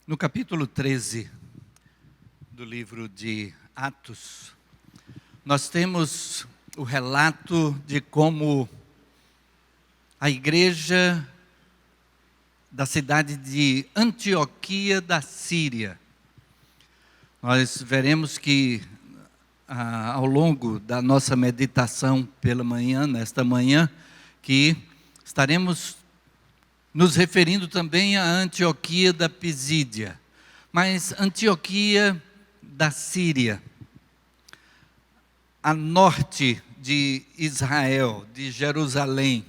No capítulo 13 do livro de Atos, nós temos o relato de como a igreja da cidade de Antioquia da Síria. Nós veremos que ao longo da nossa meditação pela manhã, nesta manhã, que estaremos nos referindo também a Antioquia da Pisídia, mas Antioquia da Síria, a norte de Israel, de Jerusalém.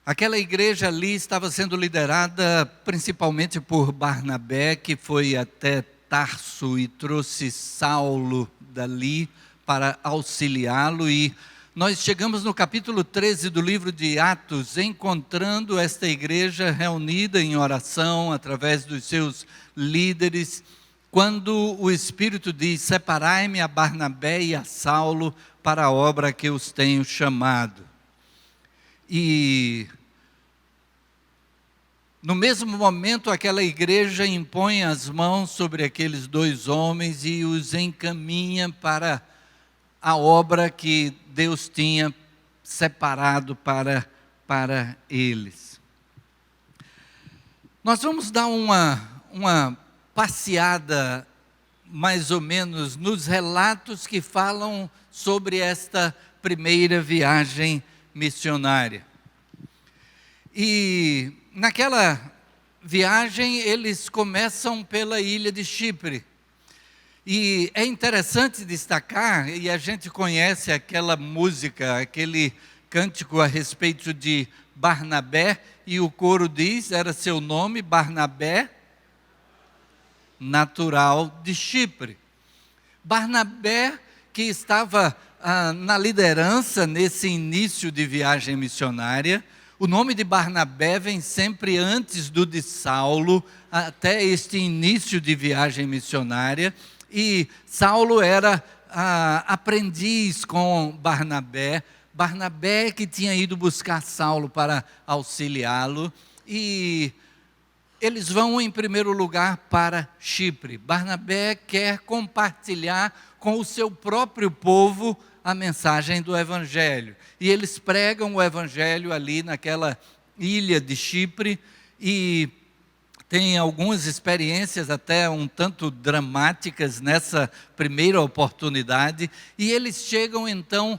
Aquela igreja ali estava sendo liderada principalmente por Barnabé, que foi até Tarso e trouxe Saulo dali para auxiliá-lo, e nós chegamos no capítulo 13 do livro de Atos, encontrando esta igreja reunida em oração, através dos seus líderes, quando o Espírito diz: separai-me a Barnabé e a Saulo para a obra que os tenho chamado. E no mesmo momento, aquela igreja impõe as mãos sobre aqueles dois homens e os encaminha para a obra que Deus tinha separado para eles. Nós vamos dar uma passeada, mais ou menos, nos relatos que falam sobre esta primeira viagem missionária. E naquela viagem eles começam pela ilha de Chipre. E é interessante destacar, e a gente conhece aquela música, aquele cântico a respeito de Barnabé, e o coro diz, era seu nome, Barnabé, natural de Chipre. Barnabé, que estava na liderança nesse início de viagem missionária. O nome de Barnabé vem sempre antes do de Saulo, até este início de viagem missionária. E Saulo era aprendiz com Barnabé. Barnabé que tinha ido buscar Saulo para auxiliá-lo. E eles vão em primeiro lugar para Chipre. Barnabé quer compartilhar com o seu próprio povo a mensagem do Evangelho. E eles pregam o Evangelho ali naquela ilha de Chipre e tem algumas experiências até um tanto dramáticas nessa primeira oportunidade, e eles chegam então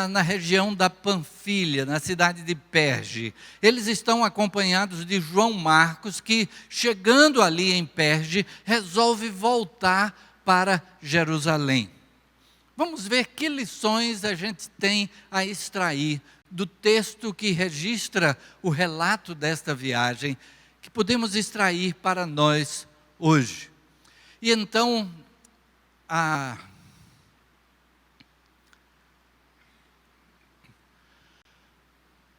na região da Panfilha, na cidade de Perge. Eles estão acompanhados de João Marcos, que chegando ali em Perge, resolve voltar para Jerusalém. Vamos ver que lições a gente tem a extrair do texto que registra o relato desta viagem, que podemos extrair para nós hoje. E então,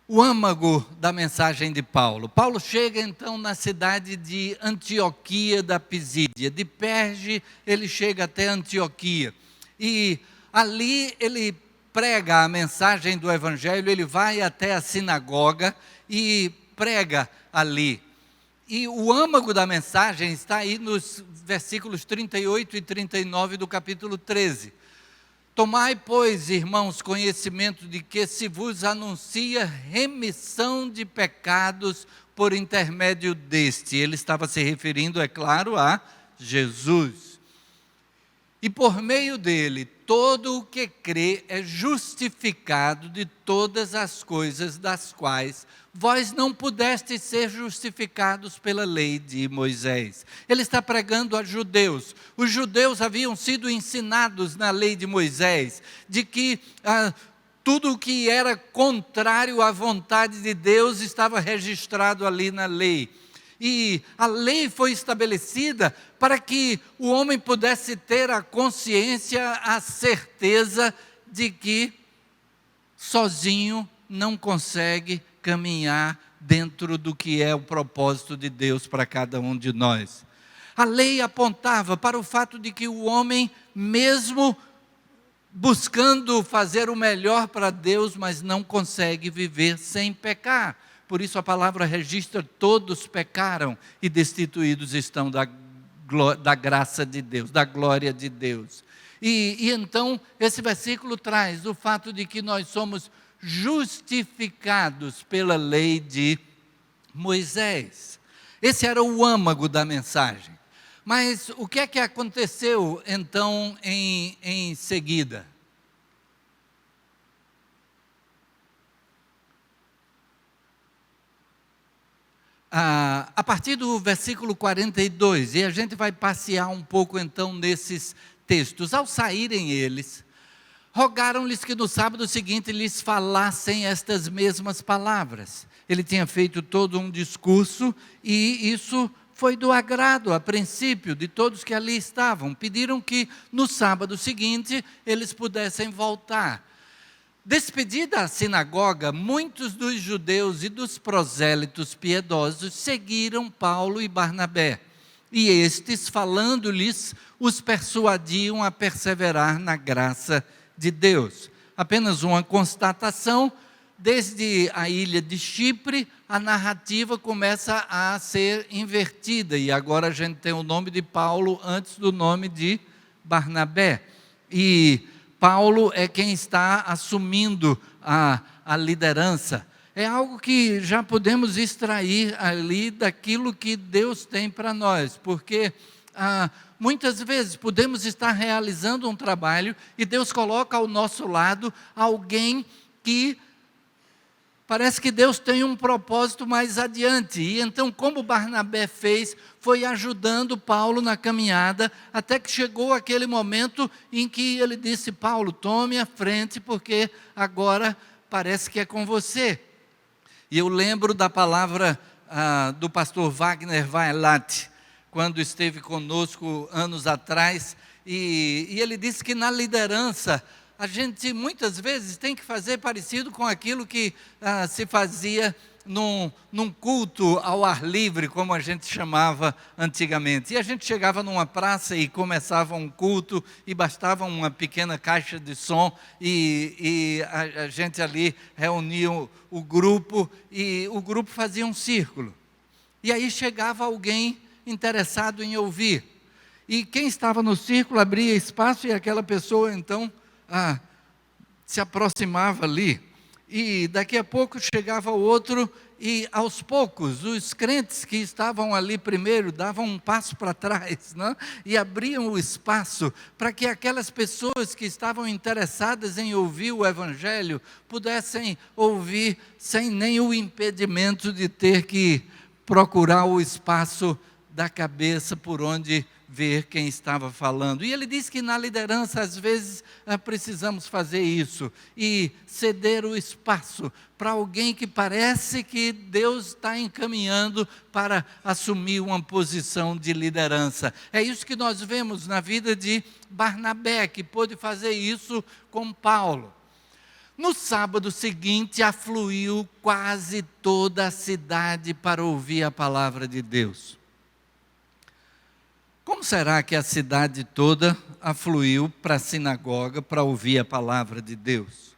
o âmago da mensagem de Paulo. Paulo chega então na cidade de Antioquia da Pisídia. De Perge ele chega até Antioquia. E ali ele prega a mensagem do Evangelho, ele vai até a sinagoga e prega ali. E o âmago da mensagem está aí nos versículos 38 e 39 do capítulo 13. Tomai, pois, irmãos, conhecimento de que se vos anuncia remissão de pecados por intermédio deste. Ele estava se referindo, é claro, a Jesus. E por meio dele, todo o que crê é justificado de todas as coisas das quais vós não pudestes ser justificados pela lei de Moisés. Ele está pregando a judeus. Os judeus haviam sido ensinados na lei de Moisés, de que tudo o que era contrário à vontade de Deus estava registrado ali na lei. E a lei foi estabelecida para que o homem pudesse ter a consciência, a certeza de que sozinho não consegue caminhar dentro do que é o propósito de Deus para cada um de nós. A lei apontava para o fato de que o homem, mesmo buscando fazer o melhor para Deus, mas não consegue viver sem pecar. Por isso a palavra registra: todos pecaram e destituídos estão da graça de Deus, da glória de Deus. E então esse versículo traz o fato de que nós somos justificados pela lei de Moisés. Esse era o âmago da mensagem. Mas o que é que aconteceu então em seguida? A partir do versículo 42, e a gente vai passear um pouco então nesses textos. Ao saírem eles, rogaram-lhes que no sábado seguinte lhes falassem estas mesmas palavras. Ele tinha feito todo um discurso e isso foi do agrado, a princípio, de todos que ali estavam. Pediram que no sábado seguinte eles pudessem voltar. Despedida a sinagoga, muitos dos judeus e dos prosélitos piedosos seguiram Paulo e Barnabé. E estes, falando-lhes, os persuadiam a perseverar na graça de Deus. Apenas uma constatação: desde a ilha de Chipre, a narrativa começa a ser invertida, e agora a gente tem o nome de Paulo antes do nome de Barnabé. E Paulo é quem está assumindo a liderança. É algo que já podemos extrair ali daquilo que Deus tem para nós, porque muitas vezes podemos estar realizando um trabalho e Deus coloca ao nosso lado alguém que parece que Deus tem um propósito mais adiante. E então, como Barnabé fez, foi ajudando Paulo na caminhada, até que chegou aquele momento em que ele disse: Paulo, tome a frente, porque agora parece que é com você. E eu lembro da palavra do pastor Wagner Weilat, quando esteve conosco anos atrás, e ele disse que na liderança a gente muitas vezes tem que fazer parecido com aquilo que se fazia num culto ao ar livre, como a gente chamava antigamente. E a gente chegava numa praça e começava um culto, e bastava uma pequena caixa de som, e a gente ali reunia o grupo, e o grupo fazia um círculo. E aí chegava alguém interessado em ouvir. E quem estava no círculo abria espaço, e aquela pessoa então se aproximava ali, e daqui a pouco chegava o outro, e aos poucos os crentes que estavam ali primeiro davam um passo para trás, né? E abriam o espaço para que aquelas pessoas que estavam interessadas em ouvir o Evangelho pudessem ouvir sem nenhum impedimento de ter que procurar o espaço da cabeça por onde ver quem estava falando. E ele diz que na liderança, às vezes, precisamos fazer isso, e ceder o espaço para alguém que parece que Deus está encaminhando para assumir uma posição de liderança. É isso que nós vemos na vida de Barnabé, que pôde fazer isso com Paulo. No sábado seguinte, afluiu quase toda a cidade para ouvir a palavra de Deus. Como será que a cidade toda afluiu para a sinagoga para ouvir a palavra de Deus?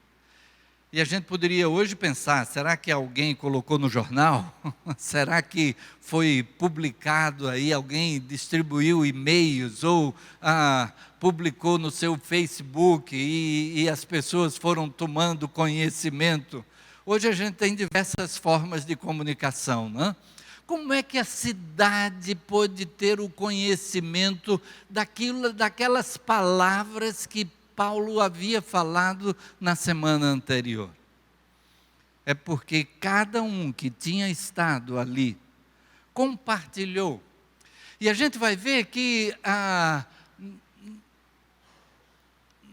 E a gente poderia hoje pensar: será que alguém colocou no jornal? Será que foi publicado aí, alguém distribuiu e-mails ou publicou no seu Facebook e as pessoas foram tomando conhecimento? Hoje a gente tem diversas formas de comunicação, não é? Como é que a cidade pôde ter o conhecimento daquelas palavras que Paulo havia falado na semana anterior? É porque cada um que tinha estado ali compartilhou. E a gente vai ver que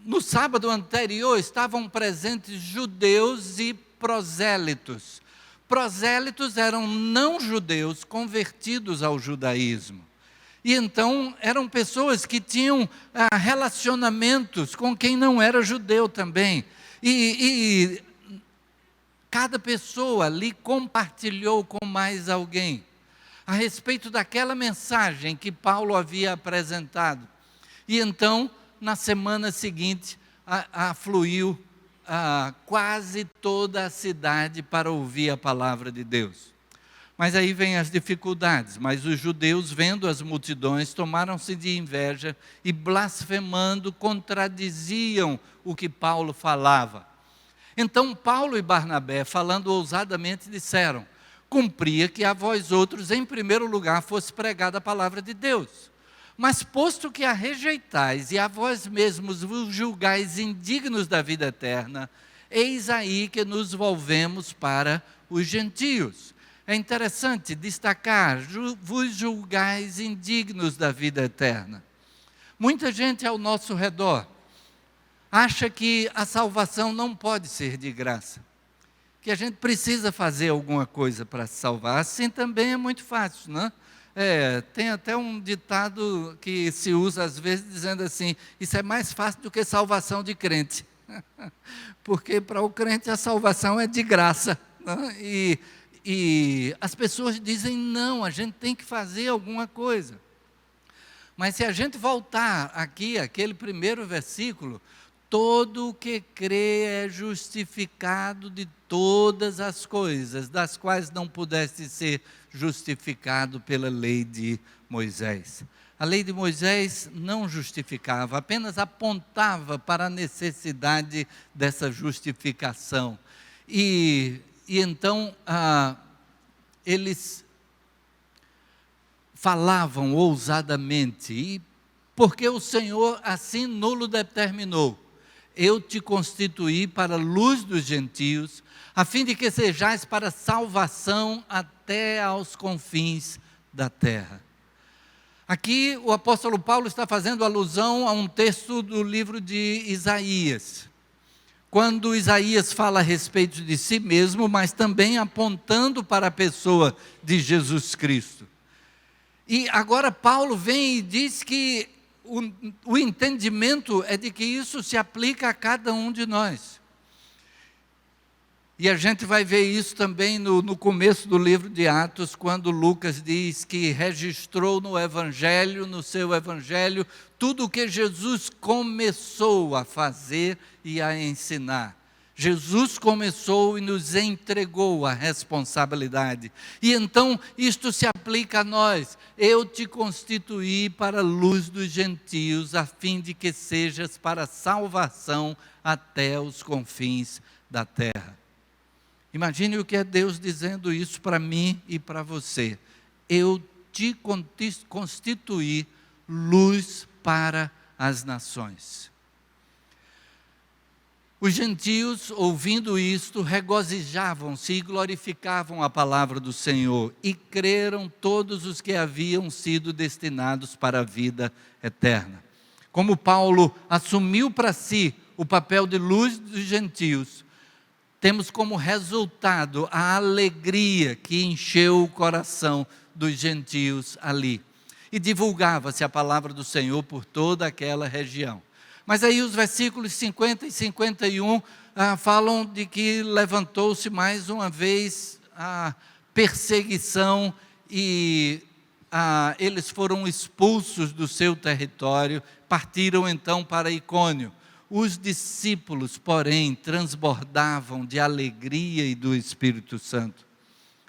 no sábado anterior estavam presentes judeus e prosélitos. Prosélitos eram não-judeus convertidos ao judaísmo. E então eram pessoas que tinham relacionamentos com quem não era judeu também. E cada pessoa ali compartilhou com mais alguém a respeito daquela mensagem que Paulo havia apresentado. E então, na semana seguinte, afluiu quase toda a cidade para ouvir a palavra de Deus. Mas aí vem as dificuldades. Mas os judeus, vendo as multidões, tomaram-se de inveja e, blasfemando, contradiziam o que Paulo falava. Então Paulo e Barnabé, falando ousadamente, disseram: cumpria que a vós outros, em primeiro lugar, fosse pregada a palavra de Deus. Mas posto que a rejeitais e a vós mesmos vos julgais indignos da vida eterna, eis aí que nos volvemos para os gentios. É interessante destacar: vos julgais indignos da vida eterna. Muita gente ao nosso redor acha que a salvação não pode ser de graça, que a gente precisa fazer alguma coisa para se salvar. Assim também é muito fácil, não é? Tem até um ditado que se usa às vezes dizendo assim: isso é mais fácil do que salvação de crente. Porque para o crente a salvação é de graça, não é? E as pessoas dizem: não, a gente tem que fazer alguma coisa. Mas se a gente voltar aqui, aquele primeiro versículo: todo o que crê é justificado de todas as coisas, das quais não pudesse ser justificado pela lei de Moisés. A lei de Moisés não justificava, apenas apontava para a necessidade dessa justificação. E então eles falavam ousadamente, e porque o Senhor assim nulo determinou: eu te constituí para a luz dos gentios, a fim de que sejais para salvação até aos confins da terra. Aqui o apóstolo Paulo está fazendo alusão a um texto do livro de Isaías, quando Isaías fala a respeito de si mesmo, mas também apontando para a pessoa de Jesus Cristo. E agora Paulo vem e diz que o entendimento é de que isso se aplica a cada um de nós. E a gente vai ver isso também no começo do livro de Atos, quando Lucas diz que registrou no Evangelho, no seu Evangelho, tudo o que Jesus começou a fazer e a ensinar. Jesus começou e nos entregou a responsabilidade. E então isto se aplica a nós: eu te constituí para a luz dos gentios, a fim de que sejas para salvação até os confins da terra. Imagine o que é Deus dizendo isso para mim e para você: eu te constituí luz para as nações. Os gentios, ouvindo isto, regozijavam-se e glorificavam a palavra do Senhor, e creram todos os que haviam sido destinados para a vida eterna. Como Paulo assumiu para si o papel de luz dos gentios, temos como resultado a alegria que encheu o coração dos gentios ali. E divulgava-se a palavra do Senhor por toda aquela região. Mas aí os versículos 50 e 51 falam de que levantou-se mais uma vez a perseguição e eles foram expulsos do seu território, partiram então para Icônio. Os discípulos, porém, transbordavam de alegria e do Espírito Santo.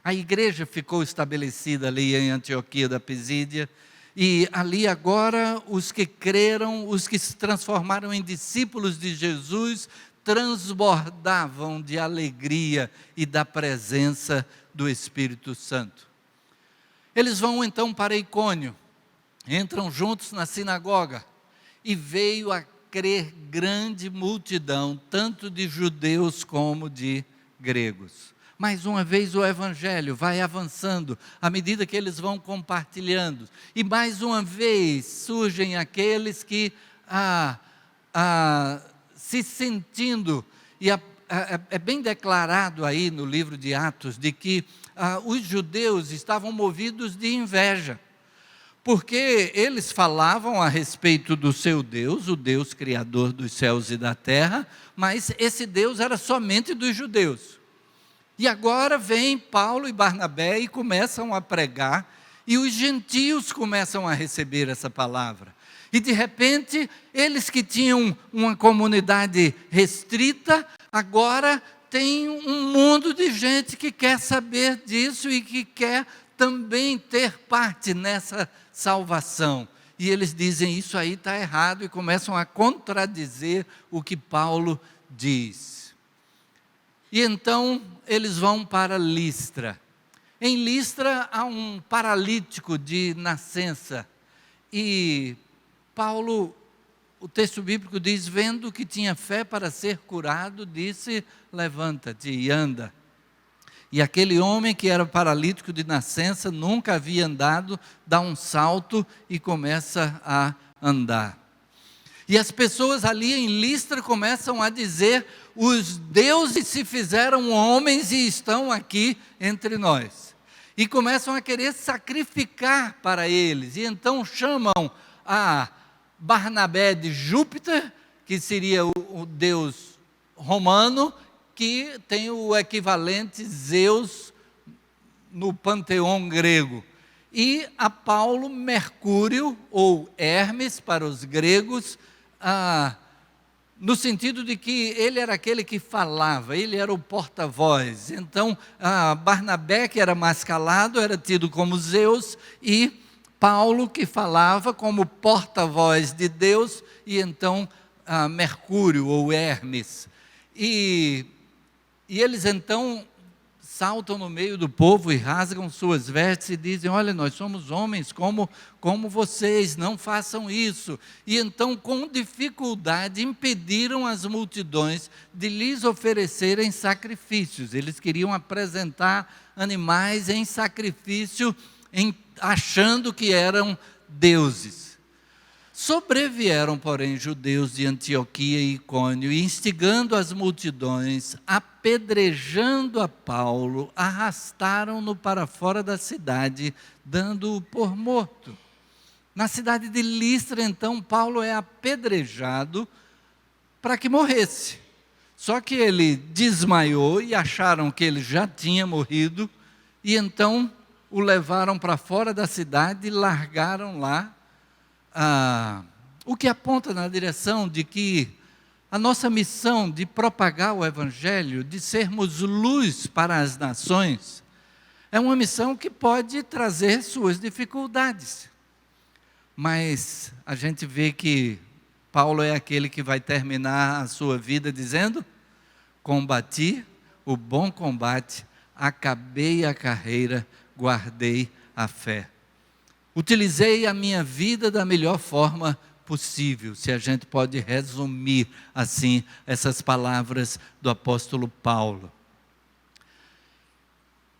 A igreja ficou estabelecida ali em Antioquia da Pisídia, e ali agora os que creram, os que se transformaram em discípulos de Jesus, transbordavam de alegria e da presença do Espírito Santo. Eles vão então para Icônio, entram juntos na sinagoga, e veio a crer grande multidão, tanto de judeus como de gregos. Mais uma vez o Evangelho vai avançando, à medida que eles vão compartilhando. E mais uma vez surgem aqueles que, se sentindo, e é bem declarado aí no livro de Atos, de que os judeus estavam movidos de inveja, porque eles falavam a respeito do seu Deus, o Deus criador dos céus e da terra, mas esse Deus era somente dos judeus. E agora vem Paulo e Barnabé e começam a pregar, e os gentios começam a receber essa palavra. E de repente, eles que tinham uma comunidade restrita, agora tem um mundo de gente que quer saber disso e que quer também ter parte nessa salvação. E eles dizem, isso aí está errado, e começam a contradizer o que Paulo diz. E então eles vão para Listra. Em Listra há um paralítico de nascença. E Paulo, o texto bíblico diz, vendo que tinha fé para ser curado, disse, levanta-te e anda. E aquele homem que era paralítico de nascença, nunca havia andado, dá um salto e começa a andar. E as pessoas ali em Listra começam a dizer, os deuses se fizeram homens e estão aqui entre nós. E começam a querer sacrificar para eles. E então chamam a Barnabé de Júpiter, que seria o deus romano, que tem o equivalente Zeus no panteão grego. E a Paulo Mercúrio, ou Hermes para os gregos, no sentido de que ele era aquele que falava, ele era o porta-voz. Então, Barnabé, que era mais calado, era tido como Zeus, e Paulo, que falava como porta-voz de Deus, e então Mercúrio, ou Hermes. E eles então saltam no meio do povo e rasgam suas vestes e dizem, olha, nós somos homens como vocês, não façam isso. E então, com dificuldade, impediram as multidões de lhes oferecerem sacrifícios. Eles queriam apresentar animais em sacrifício, achando que eram deuses. Sobrevieram, porém, judeus de Antioquia e Icônio, e instigando as multidões, apedrejando a Paulo, arrastaram-no para fora da cidade, dando-o por morto. Na cidade de Listra, então, Paulo é apedrejado para que morresse. Só que ele desmaiou e acharam que ele já tinha morrido, e então o levaram para fora da cidade e largaram lá. O que aponta na direção de que a nossa missão de propagar o Evangelho, de sermos luz para as nações, é uma missão que pode trazer suas dificuldades. Mas a gente vê que Paulo é aquele que vai terminar a sua vida dizendo, combati o bom combate, acabei a carreira, guardei a fé. Utilizei a minha vida da melhor forma possível, se a gente pode resumir assim essas palavras do apóstolo Paulo.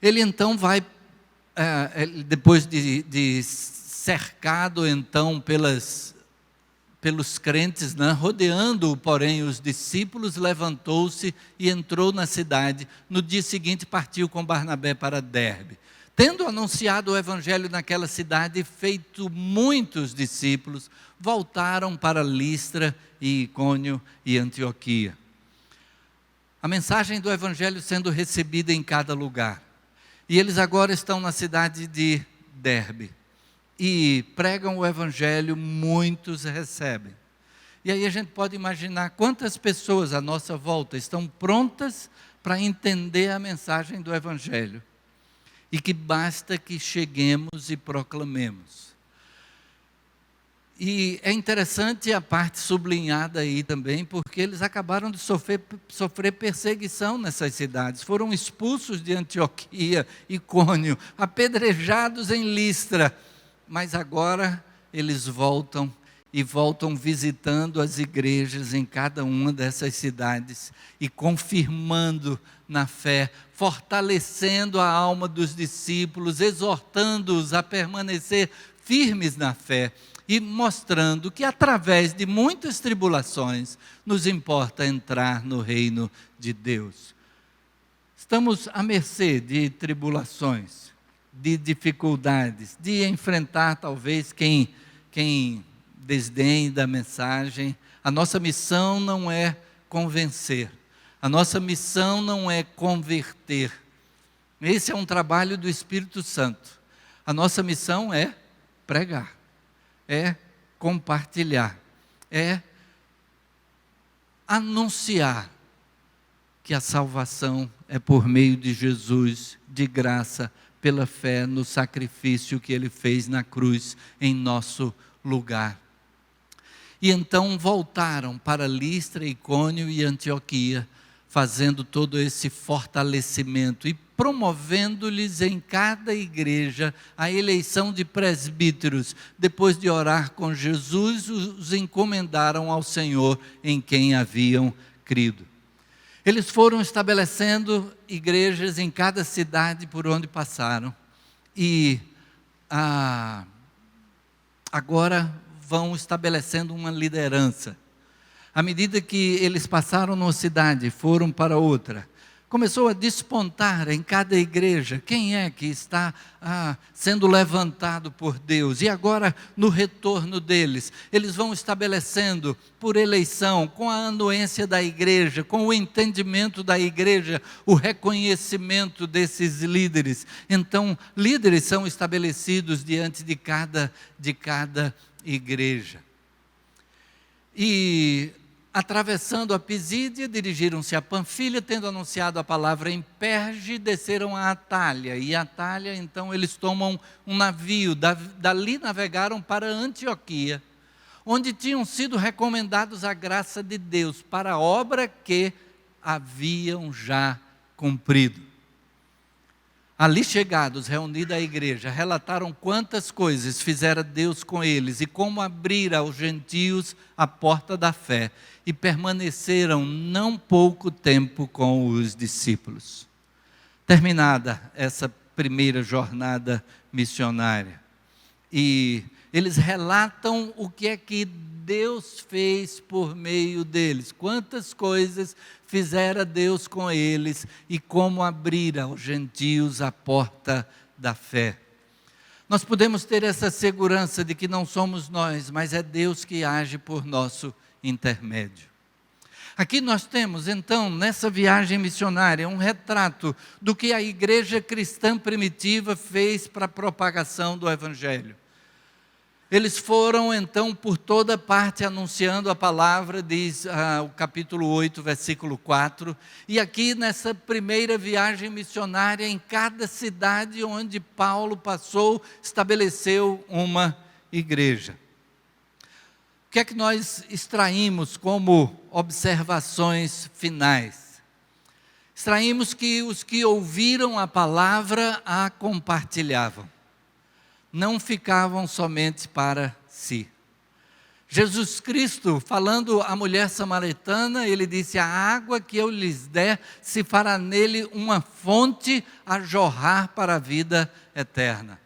Ele então vai, depois de cercado então pelos crentes, né, rodeando, porém, os discípulos, levantou-se e entrou na cidade. No dia seguinte partiu com Barnabé para Derbe. Tendo anunciado o evangelho naquela cidade e feito muitos discípulos, voltaram para Listra e Icônio e Antioquia. A mensagem do evangelho sendo recebida em cada lugar. E eles agora estão na cidade de Derbe. E pregam o evangelho, muitos recebem. E aí a gente pode imaginar quantas pessoas à nossa volta estão prontas para entender a mensagem do evangelho. E que basta que cheguemos e proclamemos. E é interessante a parte sublinhada aí também, porque eles acabaram de sofrer perseguição nessas cidades. Foram expulsos de Antioquia, Icônio, apedrejados em Listra. Mas agora eles voltam e voltam visitando as igrejas em cada uma dessas cidades e confirmando na fé, fortalecendo a alma dos discípulos, exortando-os a permanecer firmes na fé e mostrando que através de muitas tribulações nos importa entrar no reino de Deus. Estamos à mercê de tribulações, de dificuldades, de enfrentar talvez quem desdém da mensagem. A nossa missão não é convencer, a nossa missão não é converter. Esse é um trabalho do Espírito Santo. A nossa missão é pregar, é compartilhar, é anunciar que a salvação é por meio de Jesus, de graça, pela fé no sacrifício que Ele fez na cruz em nosso lugar. E então voltaram para Listra, Icônio e Antioquia, fazendo todo esse fortalecimento e promovendo-lhes em cada igreja a eleição de presbíteros. Depois de orar com Jesus, os encomendaram ao Senhor em quem haviam crido. Eles foram estabelecendo igrejas em cada cidade por onde passaram. E agora vão estabelecendo uma liderança. À medida que eles passaram numa cidade, foram para outra, começou a despontar em cada igreja quem é que está sendo levantado por Deus. E agora, no retorno deles, eles vão estabelecendo por eleição, com a anuência da igreja, com o entendimento da igreja, o reconhecimento desses líderes. Então, líderes são estabelecidos diante de cada igreja. E atravessando a Pisídia, dirigiram-se a Panfilha, tendo anunciado a palavra em Perge, desceram a Atália. E Atália, então, eles tomam um navio, dali navegaram para Antioquia, onde tinham sido recomendados à graça de Deus, para a obra que haviam já cumprido. Ali chegados, reunida a igreja, relataram quantas coisas fizera Deus com eles e como abrira aos gentios a porta da fé, e permaneceram não pouco tempo com os discípulos. Terminada essa primeira jornada missionária, e eles relatam o que é que Deus fez por meio deles, quantas coisas fizera Deus com eles e como abrira aos gentios a porta da fé. Nós podemos ter essa segurança de que não somos nós, mas é Deus que age por nosso intermédio. Aqui nós temos, então, nessa viagem missionária, um retrato do que a igreja cristã primitiva fez para a propagação do Evangelho. Eles foram, então, por toda parte anunciando a palavra, diz o capítulo 8, versículo 4. E aqui, nessa primeira viagem missionária, em cada cidade onde Paulo passou, estabeleceu uma igreja. O que é que nós extraímos como observações finais? Extraímos que os que ouviram a palavra a compartilhavam. Não ficavam somente para si. Jesus Cristo, falando à mulher samaritana, ele disse: a água que eu lhes der, se fará nele uma fonte a jorrar para a vida eterna.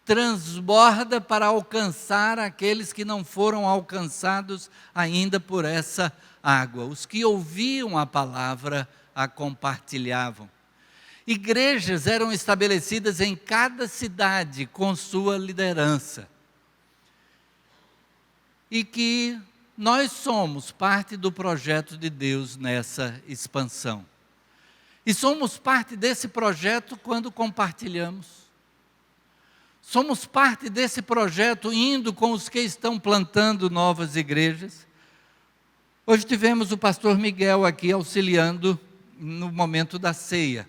Transborda para alcançar aqueles que não foram alcançados ainda por essa água. Os que ouviam a palavra a compartilhavam. Igrejas eram estabelecidas em cada cidade com sua liderança. E que nós somos parte do projeto de Deus nessa expansão. E somos parte desse projeto quando compartilhamos. Somos parte desse projeto indo com os que estão plantando novas igrejas. Hoje tivemos o pastor Miguel aqui auxiliando no momento da ceia.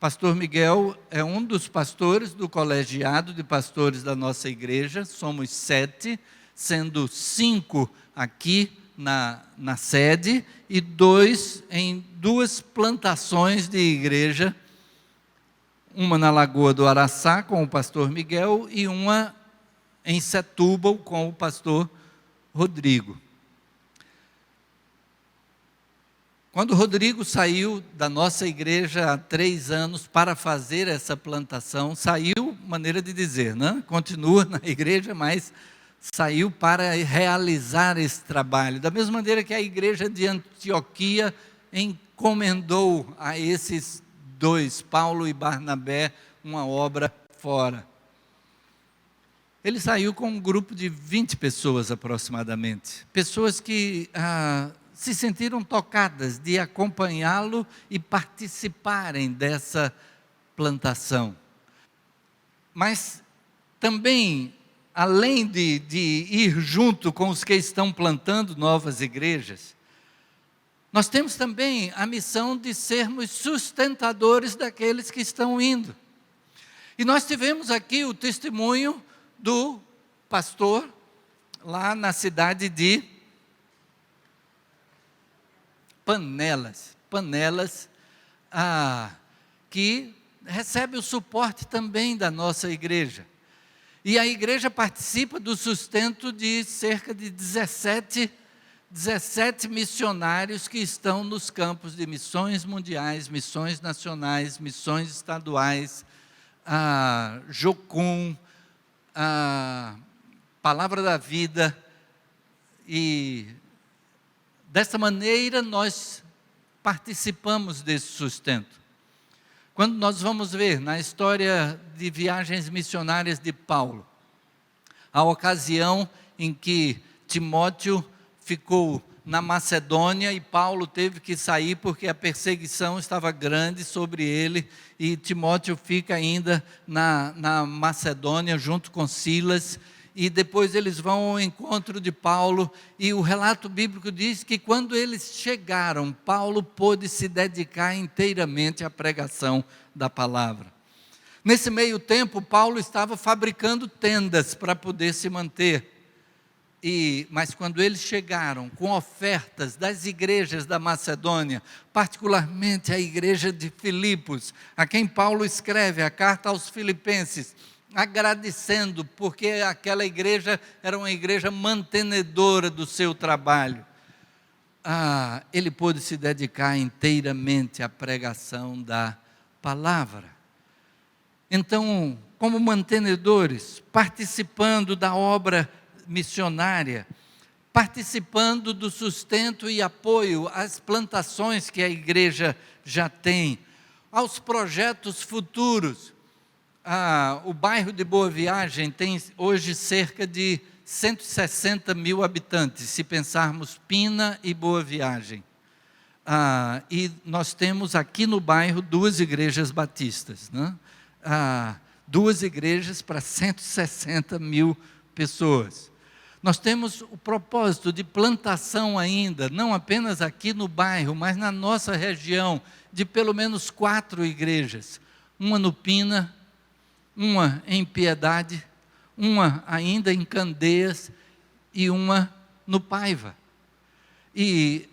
Pastor Miguel é um dos pastores do colegiado de pastores da nossa igreja. Somos 7, sendo 5 aqui na sede e 2 em 2 plantações de igreja. Uma na Lagoa do Araçá com o pastor Miguel e uma em Setúbal com o pastor Rodrigo. Quando o Rodrigo saiu da nossa igreja há 3 anos para fazer essa plantação, saiu, maneira de dizer, né? Continua na igreja, mas saiu para realizar esse trabalho. Da mesma maneira que a igreja de Antioquia encomendou a esses 2, Paulo e Barnabé, uma obra fora. Ele saiu com um grupo de 20 pessoas aproximadamente. Pessoas que se sentiram tocadas de acompanhá-lo e participarem dessa plantação. Mas também além de ir junto com os que estão plantando novas igrejas, nós temos também a missão de sermos sustentadores daqueles que estão indo. E nós tivemos aqui o testemunho do pastor lá na cidade de Panelas, que recebe o suporte também da nossa igreja. E a igreja participa do sustento de cerca de 17 missionários que estão nos campos de missões mundiais, missões nacionais, missões estaduais, Jocum, Palavra da Vida. E dessa maneira nós participamos desse sustento. Quando nós vamos ver na história de viagens missionárias de Paulo, a ocasião em que Timóteo ficou na Macedônia e Paulo teve que sair porque a perseguição estava grande sobre ele, e Timóteo fica ainda na Macedônia junto com Silas, e depois eles vão ao encontro de Paulo, e o relato bíblico diz que quando eles chegaram, Paulo pôde se dedicar inteiramente à pregação da palavra. Nesse meio tempo, Paulo estava fabricando tendas para poder se manter, mas quando eles chegaram com ofertas das igrejas da Macedônia, particularmente a igreja de Filipos, a quem Paulo escreve a carta aos Filipenses, agradecendo, porque aquela igreja era uma igreja mantenedora do seu trabalho, ele pôde se dedicar inteiramente à pregação da palavra. Então, como mantenedores, participando da obra missionária, participando do sustento e apoio às plantações que a igreja já tem, aos projetos futuros. O bairro de Boa Viagem tem hoje cerca de 160 mil habitantes, se pensarmos Pina e Boa Viagem. E nós temos aqui no bairro 2 igrejas batistas, né? 2 igrejas para 160 mil pessoas. Nós temos o propósito de plantação ainda, não apenas aqui no bairro, mas na nossa região, de pelo menos 4 igrejas. Uma no Pina, uma em Piedade, uma ainda em Candeias e uma no Paiva. E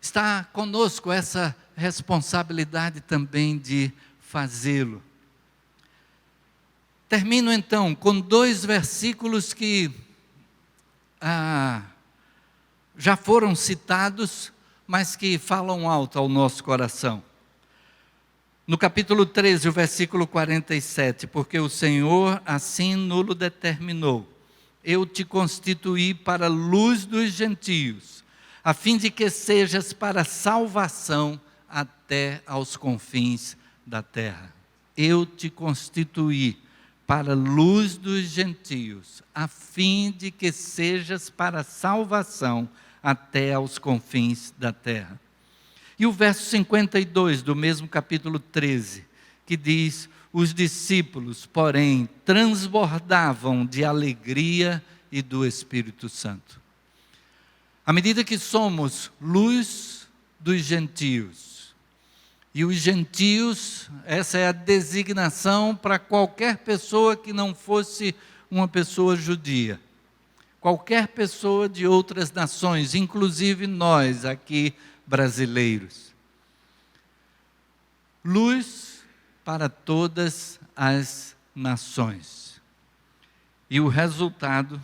está conosco essa responsabilidade também de fazê-lo. Termino então com 2 versículos que já foram citados, mas que falam alto ao nosso coração. No capítulo 13, o versículo 47, porque o Senhor assim nulo determinou, eu te constituí para a luz dos gentios, a fim de que sejas para salvação até aos confins da terra. Eu te constituí para a luz dos gentios, a fim de que sejas para salvação até aos confins da terra. E o verso 52 do mesmo capítulo 13, que diz, os discípulos, porém, transbordavam de alegria e do Espírito Santo. À medida que somos luz dos gentios, e os gentios, essa é a designação para qualquer pessoa que não fosse uma pessoa judia, qualquer pessoa de outras nações, inclusive nós aqui brasileiros. Luz para todas as nações. E o resultado,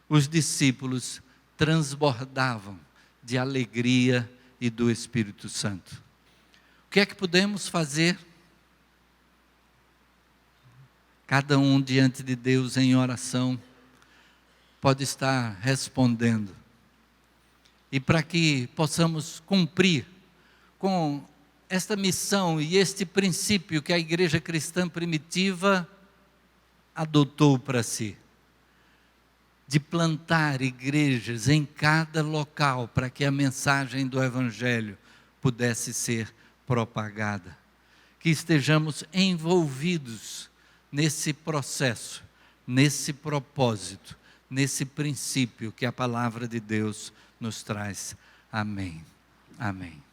os discípulos transbordavam de alegria e do Espírito Santo. O que é que podemos fazer? Cada um diante de Deus em oração pode estar respondendo. E para que possamos cumprir com esta missão e este princípio que a igreja cristã primitiva adotou para si, de plantar igrejas em cada local para que a mensagem do Evangelho pudesse ser propagada. Que estejamos envolvidos nesse processo nesse propósito, nesse princípio que a palavra de Deus nos traz. Amém. Amém.